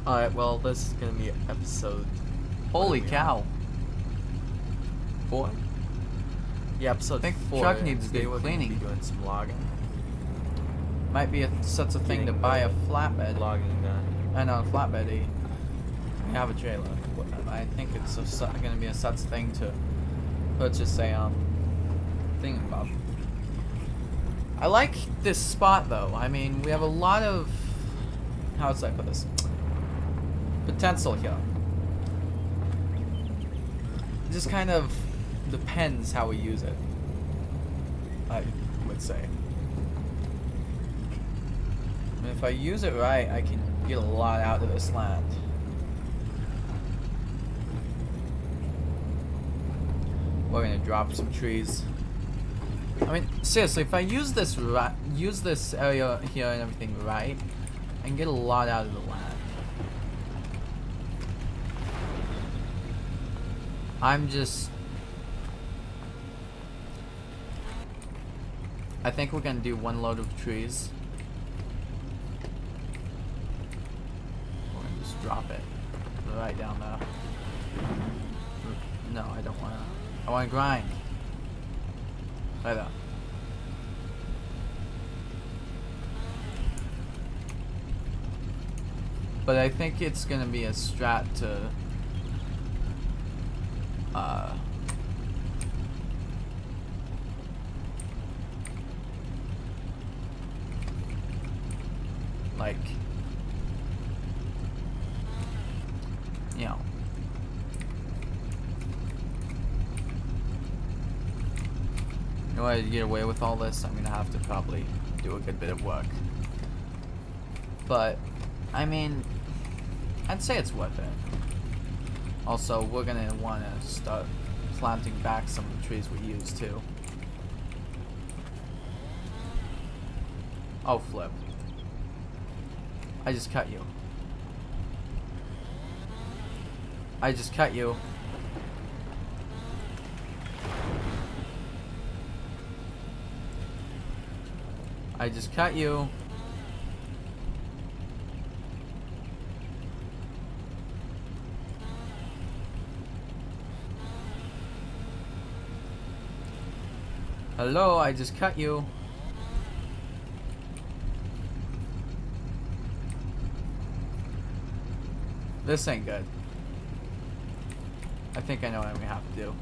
Alright, well, this is gonna be episode. Holy what are we cow. on? 4? Yeah, episode I think the 4. truck needs Today good we're gonna cleaning. be doing some logging. Might be such a thing to Getting buy a the flatbed. Logging done. I know, flatbed. We have a trailer. I think it's going to be a such thing to purchase a thingamabob. I like this spot though. I mean, we have a lot of, how would I put this, potential here. It just kind of depends how we use it, I would say. I mean, if I use it right, I can get a lot out of this land. We're gonna drop some trees. I mean, seriously, if I use this area here and everything right, I can get a lot out of the land. I think we're gonna do one load of trees. We're gonna just drop it right down there. No, I don't wanna. I wanna grind. Right there. But I think it's gonna be a strat to like, you know, in order to get away with all this, I'm gonna have to probably do a good bit of work. But, I mean, I'd say it's worth it. Also, we're gonna want to start planting back some of the trees we used too. Oh, flip. I just cut you. I just cut you. I just cut you. Hello, I just cut you. This ain't good. I think I know what I'm gonna have to do.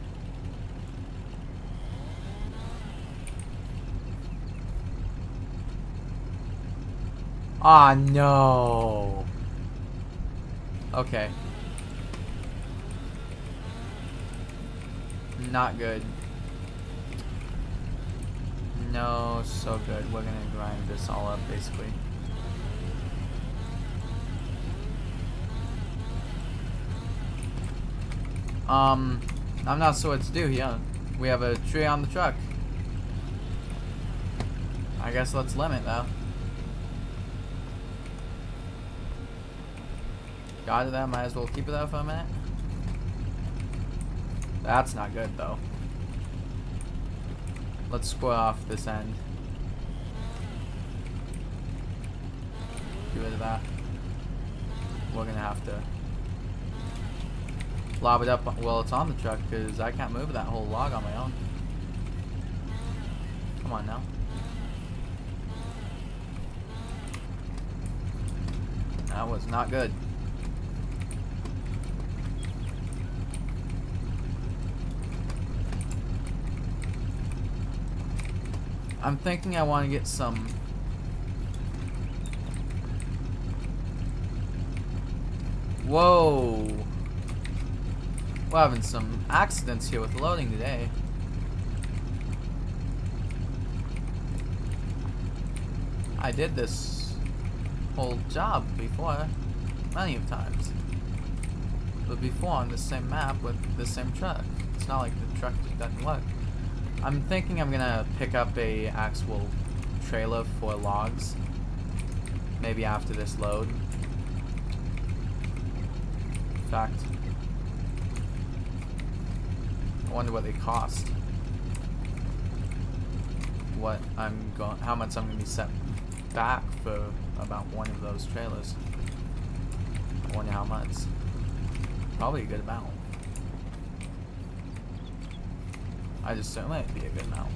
Ah, no. Okay. Not good. No, so good. We're gonna grind this all up, basically. I'm not sure what to do here. We have a tree on the truck. I guess let's limit though. Got it there, might as well keep it there for a minute. That's not good though. Let's square off this end. Get rid of that. We're gonna have to lob it up while it's on the truck because I can't move that whole log on my own. Come on now. That was not good. I'm thinking I want to get some Whoa. We're having some accidents here with loading today. I did this whole job before, many of times. But before on the same map with the same truck. It's not like the truck doesn't work. I'm thinking I'm gonna pick up a actual trailer for logs. Maybe after this load. In fact, I wonder what they cost. How much I'm gonna be set back for about one of those trailers. I how much. Probably a good amount. I'd assume it'd be a good amount.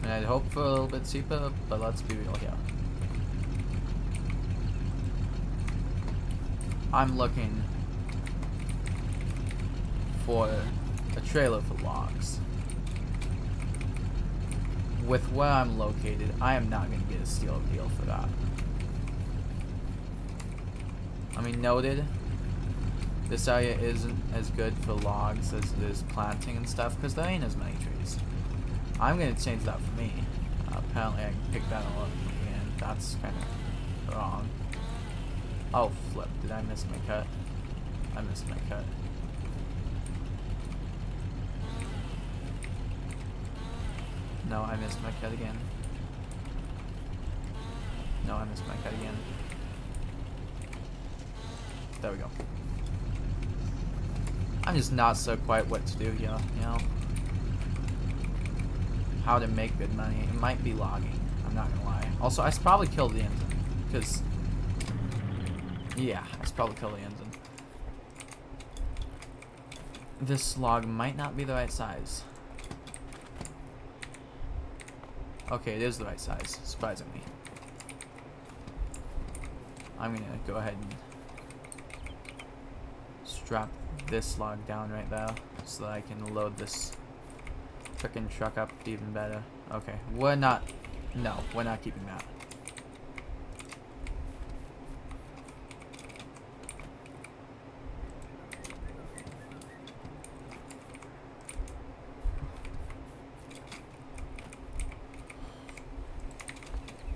And I'd hope for a little bit cheaper, but let's be real here. I'm looking for a trailer for logs. With where I'm located, I am not going to get a steal deal for that. I mean, noted, this area isn't as good for logs as it is planting and stuff, because there ain't as many trees. I'm going to change that for me. Apparently I can pick that all up and that's kind of wrong. Oh, flip. Did I miss my cut? I missed my cut. No, I missed my cut again. No, I missed my cut again. There we go. I'm just not so quite what to do here, you know? How to make good money. It might be logging. I'm not gonna lie. Also, I should probably kill the engine. Because... yeah, I should probably kill the engine. This log might not be the right size. Okay, it is the right size, surprisingly. I'm gonna go ahead and strap this log down right there so that I can load this frickin' truck up even better. Okay, we're not... no, we're not keeping that.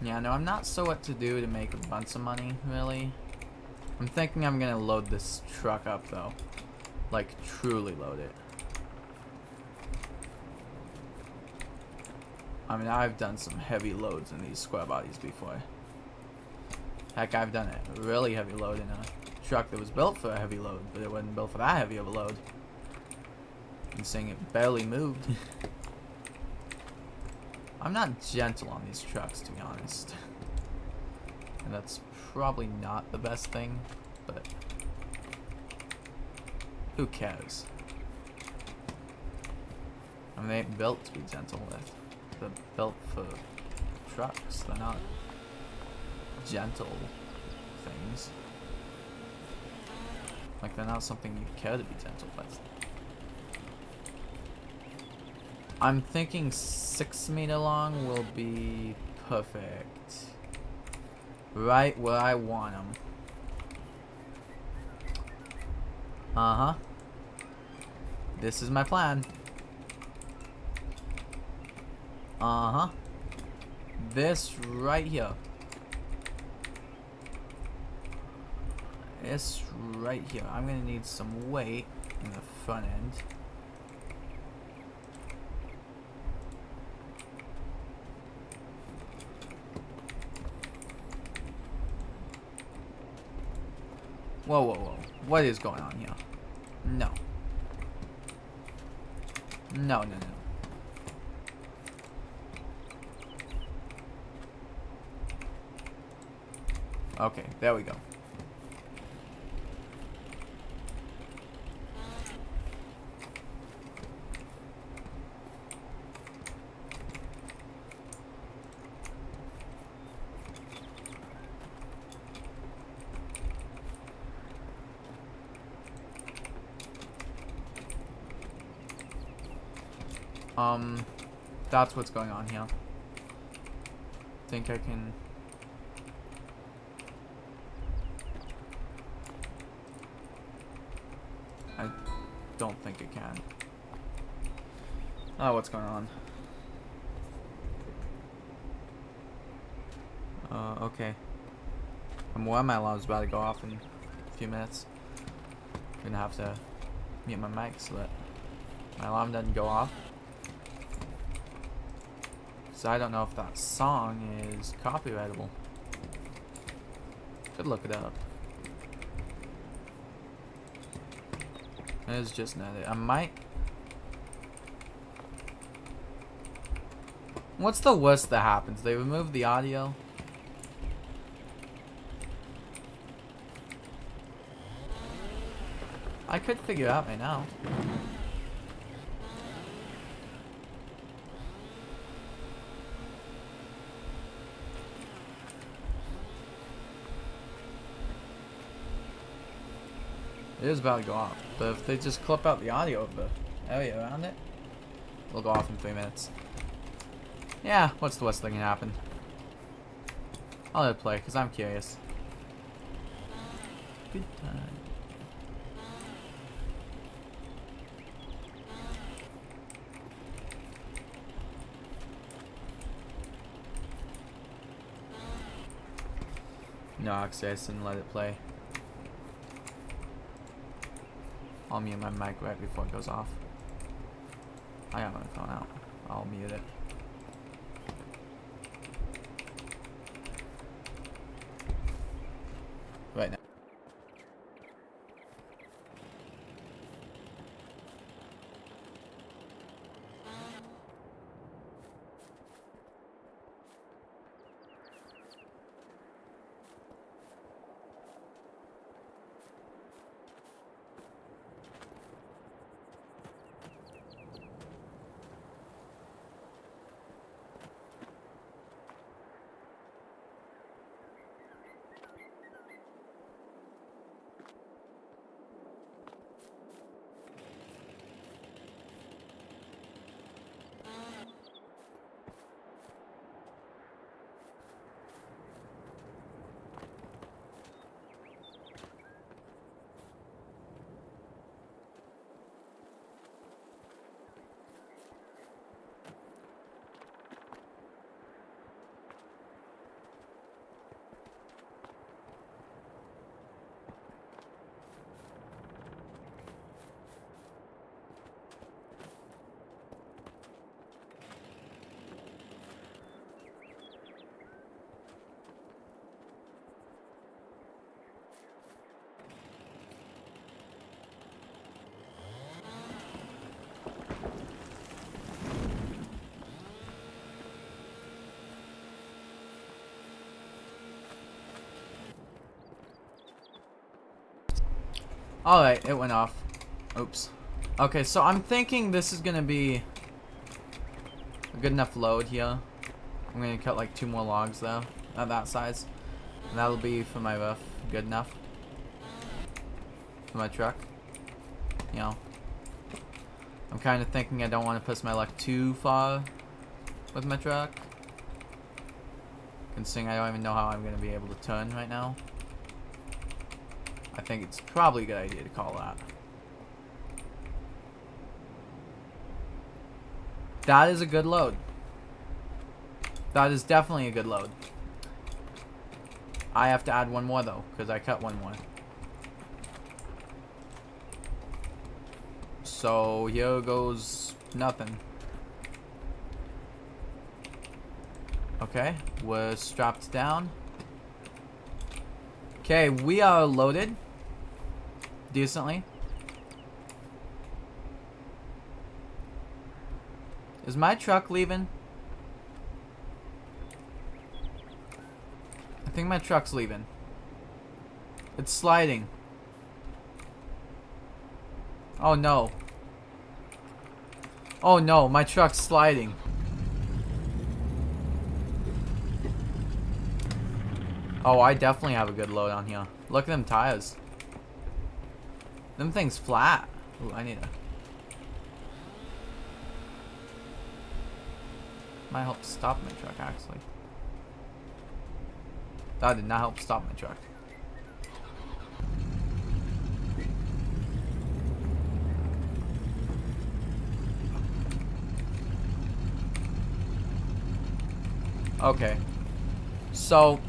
Yeah, no, I'm not so what to do to make a bunch of money, really. I'm thinking I'm gonna load this truck up, though. Like, truly load it. I mean, I've done some heavy loads in these square bodies before. Heck, I've done a really heavy load in a truck that was built for a heavy load, but it wasn't built for that heavy of a load. And saying it barely moved. I'm not gentle on these trucks, to be honest. And that's probably not the best thing, but who cares? I mean, they ain't built to be gentle with. They're built for trucks. They're not gentle things. Like, they're not something you care to be gentle with. I'm thinking 6 meter long will be perfect. Right where I want them. Uh-huh. This is my plan. Uh-huh. This right here. This right here. I'm gonna need some weight in the front end. Whoa, whoa, whoa. What is going on here? No. No, no, no. Okay, there we go. That's what's going on here. Think I can... I don't think I can. Oh, what's going on? Okay. I'm aware my alarm's about to go off in a few minutes. Gonna have to mute my mic so that my alarm doesn't go off. So I don't know if that song is copyrightable. Could look it up. It is just an edit. I might... What's the worst that happens? They remove the audio? I could figure it out right now. It is about to go off, but if they just clip out the audio of the area around it, it'll go off in 3 minutes. Yeah, what's the worst thing that can happen? I'll let it play, because I'm curious. Good time. No, actually I just didn't let it play. I'll mute my mic right before it goes off. I got my phone out. I'll mute it. Right now. Alright, it went off. Oops. Okay, so I'm thinking this is gonna be a good enough load here. I'm gonna cut like 2 more logs though, at that size. And that'll be for my roof. Good enough. For my truck. You know. I'm kind of thinking I don't want to push my luck too far with my truck. Considering I don't even know how I'm gonna be able to turn right now. I think it's probably a good idea to call that. That is a good load. That is definitely a good load. I have to add 1 more though, because I cut 1 more. So here goes nothing. Okay, we're strapped down. Okay, we are loaded. Decently. Is my truck leaving? I think my truck's leaving. It's sliding. Oh no. Oh no, my truck's sliding. Oh, I definitely have a good load on here. Look at them tires. Them things flat. Ooh, I need a... Might help stop my truck, actually. That did not help stop my truck. Okay. So...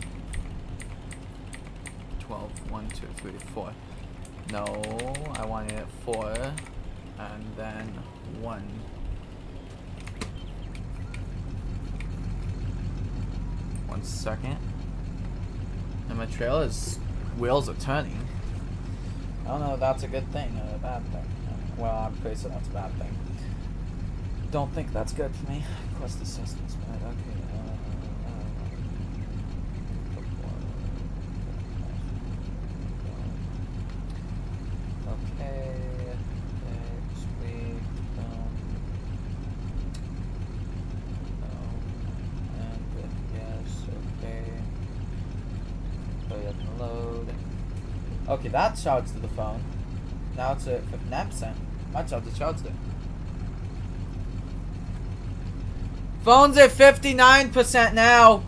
12, 1, 2, 3, 4. No, I wanted it 4. And then 1. One second. And my trailer's wheels are turning. I don't know if that's a good thing or a bad thing. Well, I'm pretty sure that's a bad thing. Don't think that's good for me. Quest assistance, but okay. Okay. Load. Okay, that charged to the phone. Now it's at 59%. My charger charged it. Phone's at 59% now.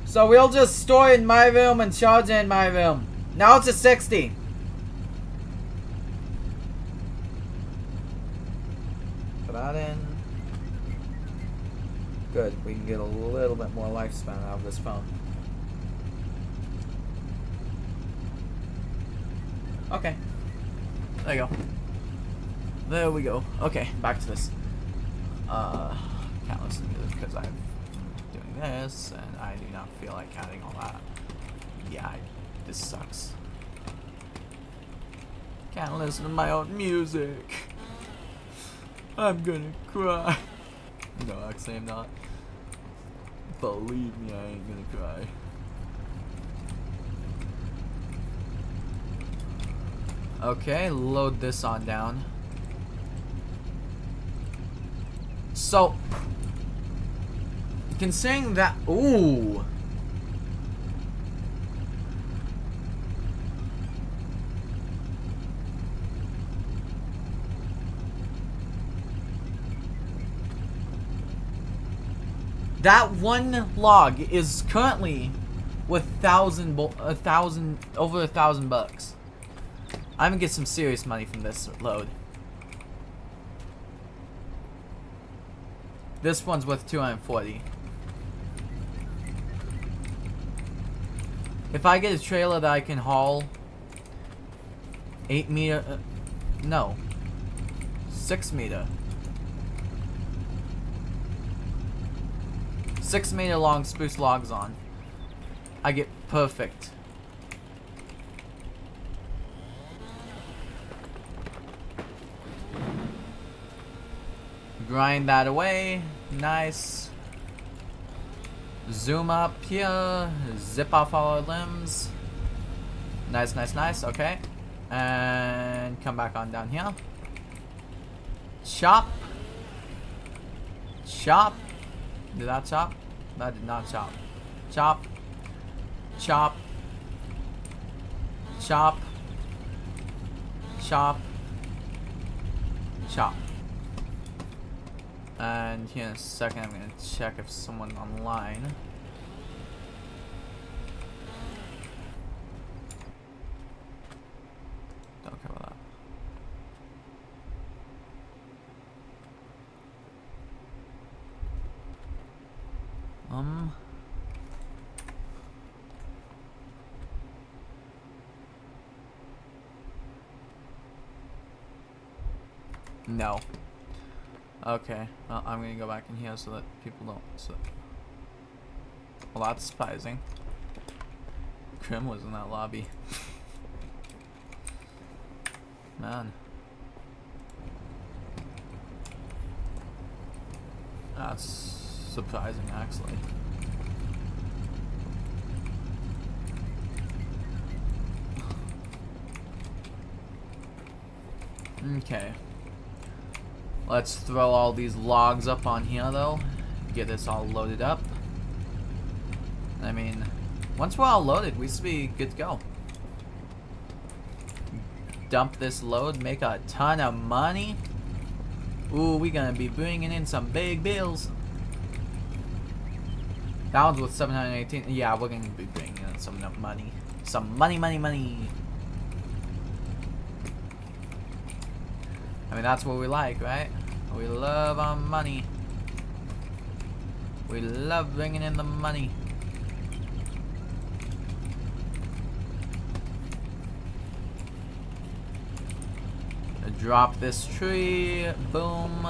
So we'll just store it in my room and charge it in my room. Now it's at 60. Put that in. Good, we can get a little bit more lifespan out of this phone. Okay. There you go. There we go. Okay, back to this. Can't listen to this because I'm doing this, and I do not feel like adding all that. Yeah, this sucks. Can't listen to my own music. I'm gonna cry. No, actually I'm not. Believe me, I ain't gonna cry. Okay, load this on down. So, considering that, ooh. That one log is currently with over $1,000. I'm gonna get some serious money from this load. This one's worth 240. If I get a trailer that I can haul 8 meter, no, 6 meter. 6 meter long spruce logs on, I get perfect. Grind that away, nice. Zoom up here, zip off all our limbs. Nice, nice, nice, okay. And come back on down here. Chop. Chop. Did that chop? That did not chop. Chop. Chop. Chop. Chop. Chop. And here in a second, I'm gonna check if someone's online. Don't care about that. No. Okay, well, I'm gonna go back in here so that people don't. Well, that's surprising. Krim was in that lobby. Man. That's surprising, actually. Okay. Let's throw all these logs up on here, though. Get this all loaded up. I mean, once we're all loaded, we should be good to go. Dump this load, make a ton of money. Ooh, we're gonna be bringing in some big bills. That one's with 718. Yeah, we're gonna be bringing in some money. Some money, money, money. I mean, that's what we like, right? We love our money. We love bringing in the money. Drop this tree. Boom.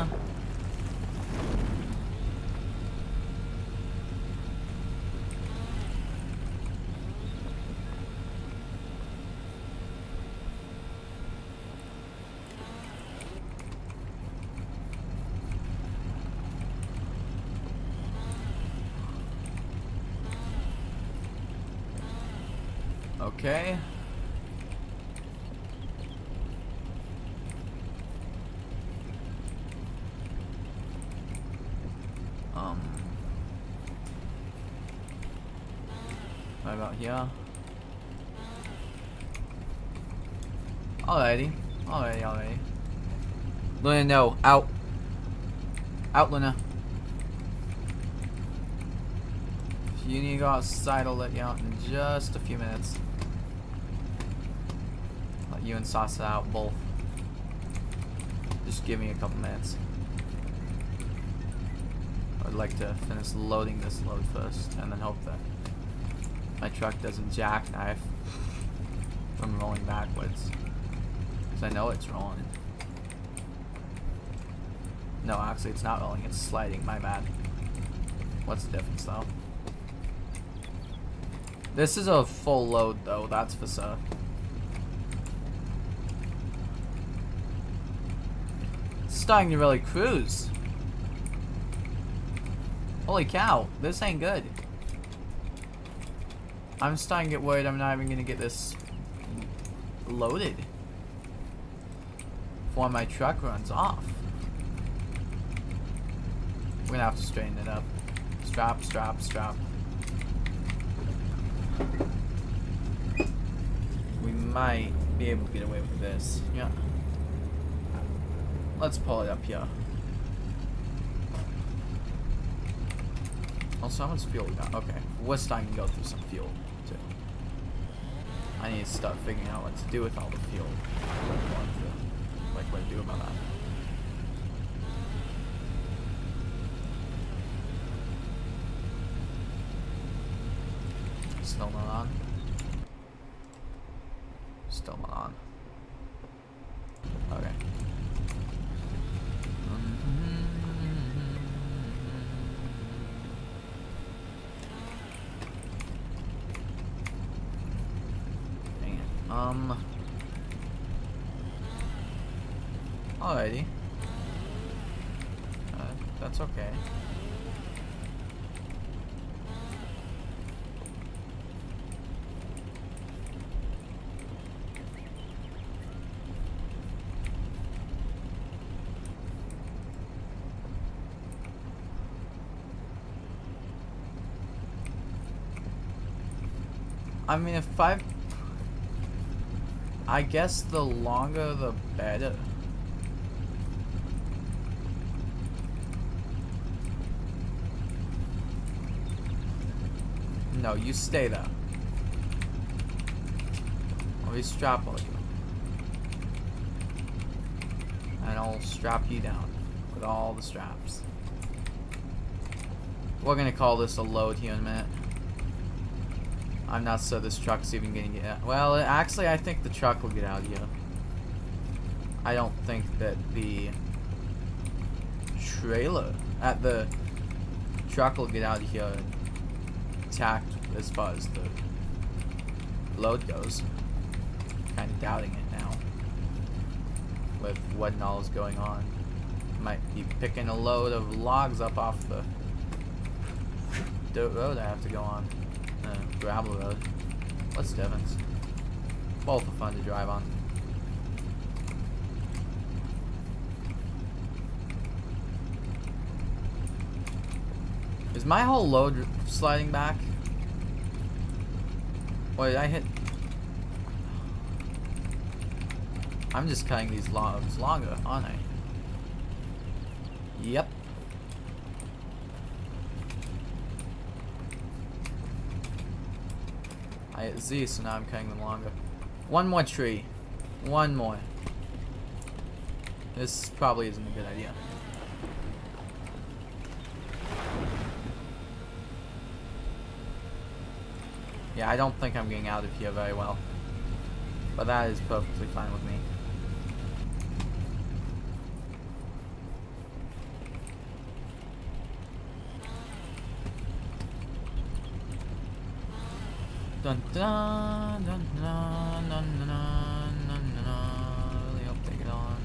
Okay. Right about here. Alrighty. Alrighty. Luna, no. Out. Out, Luna. If you need to go outside, I'll let you out in just a few minutes. Let you and Sasa out both. Just give me a couple minutes. I'd like to finish loading this load first, and then hope that my truck doesn't jackknife from rolling backwards. Because I know it's rolling. No, actually it's not rolling, it's sliding, my bad. What's the difference though? This is a full load though, that's for sure. It's starting to really cruise. Holy cow, this ain't good. I'm starting to get worried I'm not even gonna get this loaded before my truck runs off. We're gonna have to straighten it up. Strap, strap, strap. We might be able to get away with this. Yeah. Let's pull it up here. Also, how much fuel we got? Okay. We're starting to go through some fuel, too. I need to start figuring out what to do with all the fuel. Like, what to do about that. Still not on. Still not on. Okay. Dang it. Alrighty. That's okay. I mean, I guess the longer the better. No, you stay there. I'll be strap on you. And I'll strap you down with all the straps. We're gonna call this a load here in a minute. I'm not sure this truck's even gonna get out. Well, actually, I think the truck will get out of here. I don't think that the truck will get out of here intact as far as the load goes. Kind of doubting it now with what and all is going on. Might be picking a load of logs up off the dirt road I have to go on. Gravel road. What's the difference? Both are fun to drive on. Is my whole load sliding back? Or did I hit? I'm just cutting these logs longer, aren't I? Yep. I hit Z, so now I'm cutting them longer. One more tree. One more. This probably isn't a good idea. Yeah, I don't think I'm getting out of here very well. But that is perfectly fine with me. Dun dun dun dun dun dun dun dun dun. Really hope they get on.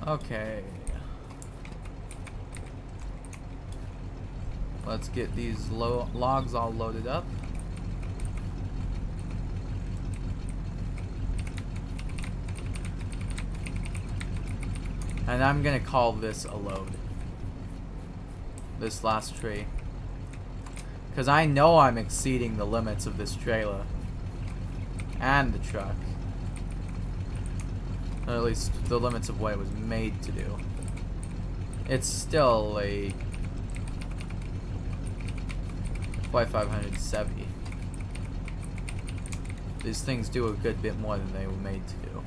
Okay. Let's get these logs all loaded up. And I'm gonna call this a load. This last tree. Because I know I'm exceeding the limits of this trailer. And the truck. Or at least the limits of what it was made to do. It's still a 570. These things do a good bit more than they were made to do.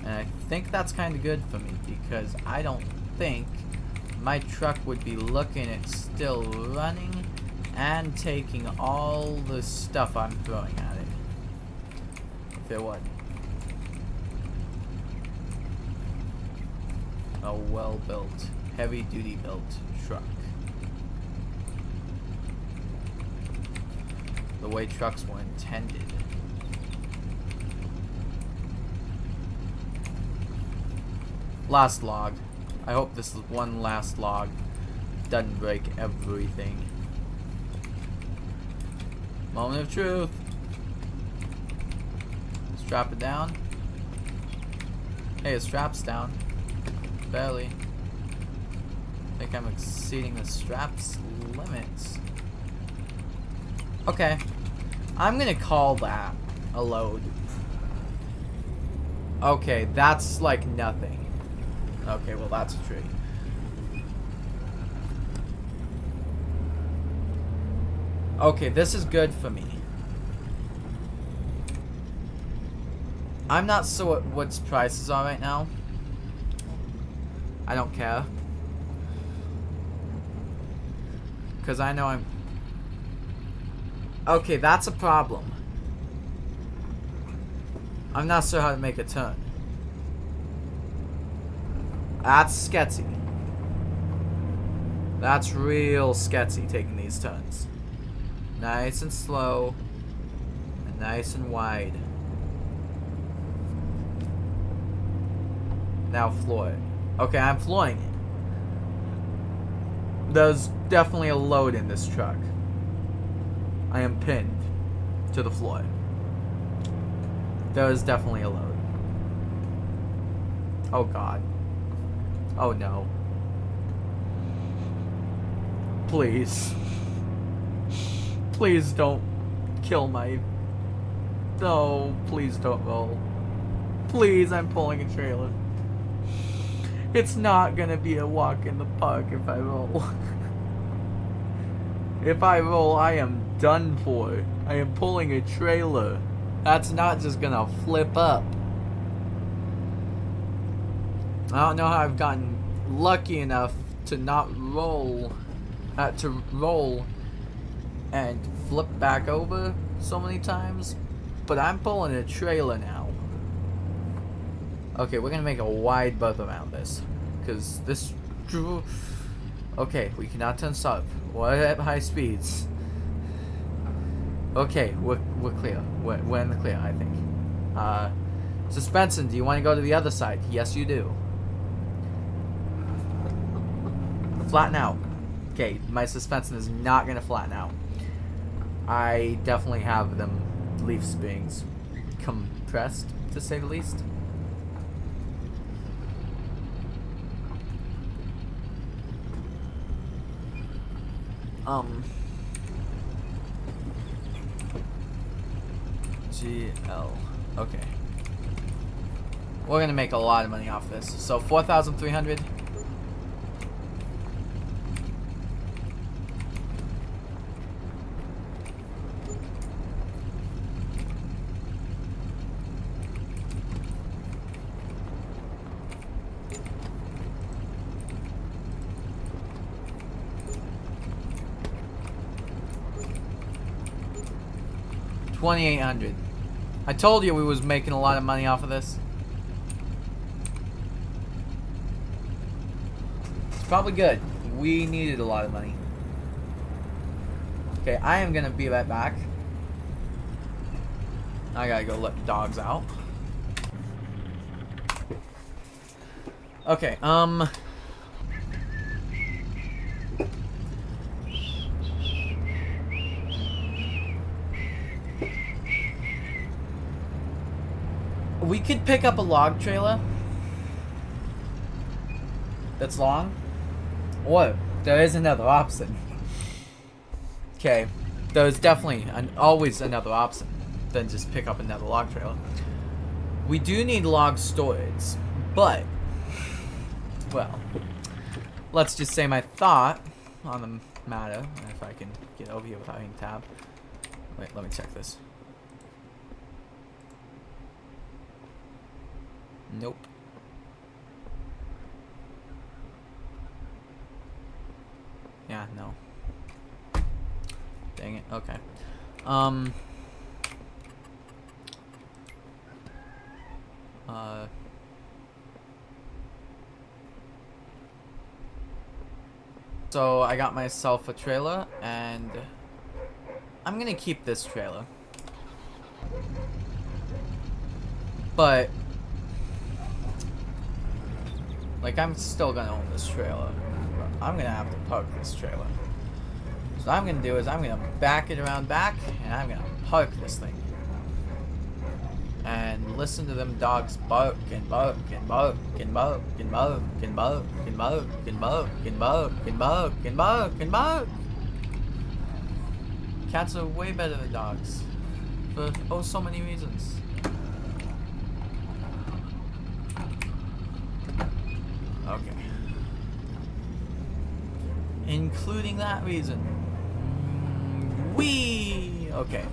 And I think that's kind of good for me, because I don't think my truck would be looking at still running and taking all the stuff I'm throwing at it. If it would. A well-built, heavy-duty built truck. The way trucks were intended. Last log. I hope this one last log doesn't break everything. Moment of truth. Strap it down. Hey, the strap's down. Barely. I think I'm exceeding the strap's limits. Okay. I'm gonna call that a load. Okay, that's like nothing. Okay, well that's a tree. Okay, this is good for me. I'm not sure what its prices are right now. I don't care. Because I know I'm... Okay, that's a problem. I'm not sure how to make a turn. That's sketchy. That's real sketchy, taking these turns. Nice and slow. And nice and wide. Now floor it. Okay, I'm flooring it. There's definitely a load in this truck. I am pinned to the floor. There is definitely a load. Oh god. Oh no. Please. Please don't kill my... No, please don't roll. Please, I'm pulling a trailer. It's not gonna be a walk in the park if I roll. If I roll, I am done for. I am pulling a trailer. That's not just gonna flip up. I don't know how I've gotten lucky enough to not roll, to roll and flip back over so many times, but I'm pulling a trailer now. Okay, we're gonna make a wide berth around this, because this... Okay, we cannot turn south. We're at high speeds. Okay, we're clear. We're in the clear, I think. Suspension, do you want to go to the other side? Yes, you do. Flatten out. Okay, my suspension is not gonna flatten out. I definitely have them leaf springs compressed, to say the least. GL. Okay. We're gonna make a lot of money off this. So 4,300. $2,800. I told you we was making a lot of money off of this. It's probably good. We needed a lot of money. Okay, I am gonna be right back. I gotta go let the dogs out. Okay, We could pick up a log trailer that's long, or there is another option. Okay, there's definitely always another option than just pick up another log trailer. We do need log storage, but, well, let's just say my thought on the matter, if I can get over here without hitting tab. Wait, let me check this. Nope. Yeah, no. Dang it, okay. So I got myself a trailer, and I'm gonna keep this trailer. But, like, I'm still gonna own this trailer. I'm gonna have to park this trailer. So what I'm gonna do is I'm gonna back it around back, and I'm gonna park this thing. And listen to them dogs bark and bark and bark and bark and bark and bark and bark and bark and bark and bark and bark and bark. Cats are way better than dogs for oh so many reasons. Okay. Including that reason. Okay.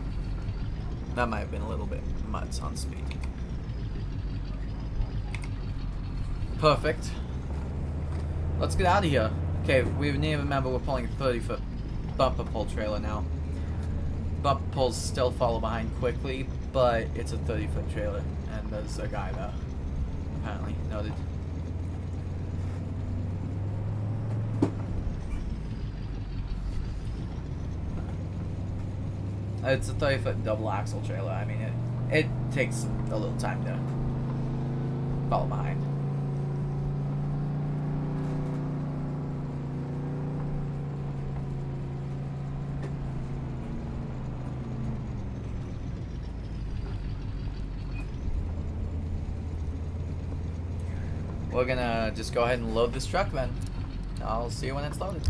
That might have been a little bit much on speed. Perfect. Let's get out of here. Okay, we need to remember we're pulling a 30-foot bumper pull trailer now. Bumper pulls still follow behind quickly, but it's a 30-foot trailer, and there's a guy there. Apparently, noted. It's a 30-foot double axle trailer. I mean, it takes a little time to follow behind. We're gonna just go ahead and load this truck then. I'll see you when it's loaded.